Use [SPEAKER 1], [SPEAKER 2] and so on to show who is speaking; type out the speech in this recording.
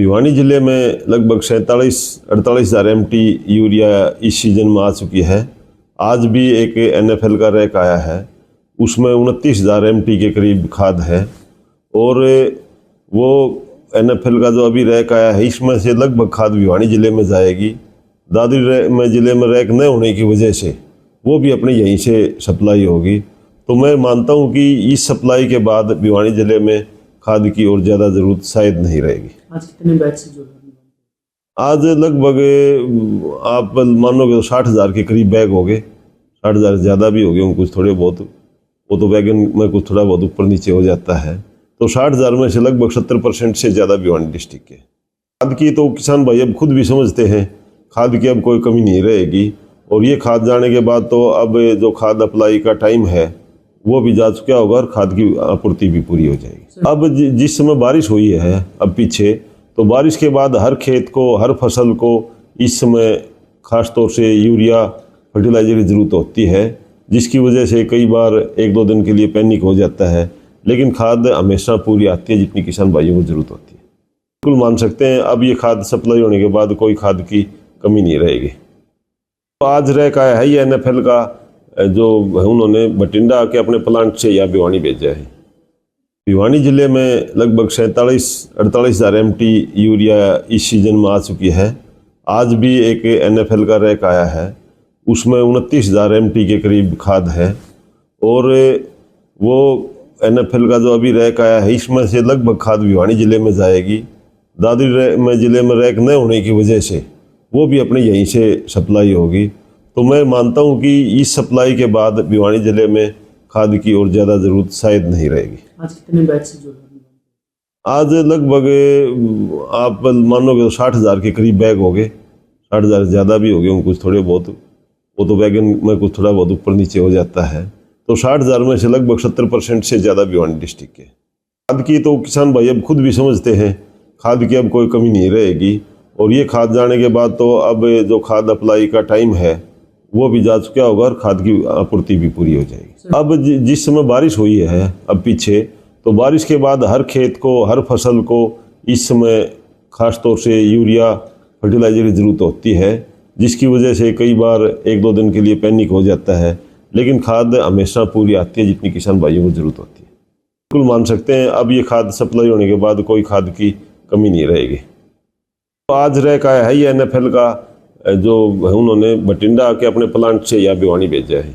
[SPEAKER 1] भिवानी जिले में लगभग 47-48 हज़ार MT यूरिया इस सीजन में आ चुकी है। आज भी एक NFL का रैक आया है, उसमें 29 हज़ार MT के करीब खाद है और वो NFL का जो अभी रैक आया है इसमें से लगभग खाद भिवानी जिले में जाएगी। दादरी में ज़िले में रैक न होने की वजह से वो भी अपने यहीं से सप्लाई होगी। तो मैं मानता हूँ कि इस सप्लाई के बाद भिवानी जिले में खाद की और ज़्यादा ज़रूरत शायद नहीं रहेगी।
[SPEAKER 2] आज कितने बैच से जो है?
[SPEAKER 1] आज लगभग आप मानोगे तो 60 हज़ार के करीब बैग हो गए। 60 हज़ार ज़्यादा भी हो गए कुछ थोड़े बहुत, वो तो वैगन में कुछ थोड़ा बहुत ऊपर नीचे हो जाता है। तो 60 हज़ार में से लगभग 70% से ज़्यादा भिवानी डिस्ट्रिक्ट के। खाद की तो किसान भाई अब खुद भी समझते हैं, खाद की अब कोई कमी नहीं रहेगी। और ये खाद जाने के बाद तो अब जो खाद अप्लाई का टाइम है वो भी जा चुका होगा और खाद की आपूर्ति भी पूरी हो जाएगी। अब जिस समय बारिश हुई है अब पीछे, तो बारिश के बाद हर खेत को, हर फसल को इस समय खास तौर से यूरिया फर्टिलाइजर की ज़रूरत होती है, जिसकी वजह से कई बार 1-2 दिन के लिए पैनिक हो जाता है। लेकिन खाद हमेशा पूरी आती है जितनी किसान भाइयों को ज़रूरत होती है। बिल्कुल मान सकते हैं अब ये खाद सप्लाई होने के बाद कोई खाद की कमी नहीं रहेगी। तो आज रैक आया है ये NFL का, जो उन्होंने बठिंडा के अपने प्लांट से या भिवानी भेजा है। भिवानी जिले में लगभग 47-48 हज़ार MT यूरिया इस सीजन में आ चुकी है। आज भी एक NFL का रैक आया है, उसमें 29 हज़ार MT के करीब खाद है और वो NFL का जो अभी रैक आया है इसमें से लगभग खाद भिवानी जिले में जाएगी। दादरी में ज़िले में रैक न होने की वजह से वो भी अपने यहीं से सप्लाई होगी। तो मैं मानता हूँ कि इस सप्लाई के बाद भिवानी जिले में खाद की और ज़्यादा ज़रूरत शायद नहीं रहेगी।
[SPEAKER 2] आज कितने बैच से जो है?
[SPEAKER 1] आज लगभग आप मानोगे तो 60 हज़ार के करीब बैग हो गए। 60 हज़ार ज़्यादा भी हो गए कुछ थोड़े बहुत, वो तो वैगन में कुछ थोड़ा बहुत ऊपर नीचे हो जाता है। तो 60 हज़ार में से लगभग 70% से ज़्यादा भिवानी डिस्ट्रिक्ट के। खाद की तो किसान भाई अब खुद भी समझते हैं, खाद की अब कोई कमी नहीं रहेगी। और ये खाद जाने के बाद तो अब जो खाद अप्लाई का टाइम है वो भी जा चुका होगा और खाद की आपूर्ति भी पूरी हो जाएगी। अब जिस समय बारिश हुई है अब पीछे, तो बारिश के बाद हर खेत को, हर फसल को इस समय खास तौर से यूरिया फर्टिलाइजर की ज़रूरत होती है, जिसकी वजह से कई बार 1-2 दिन के लिए पैनिक हो जाता है। लेकिन खाद हमेशा पूरी आती है जितनी किसान भाइयों को ज़रूरत होती है। बिल्कुल मान सकते हैं अब ये खाद सप्लाई होने के बाद कोई खाद की कमी नहीं रहेगी। तो आज रैक आया है ये NFL का, जो उन्होंने बठिंडा के अपने प्लांट से या भिवानी भेजा है।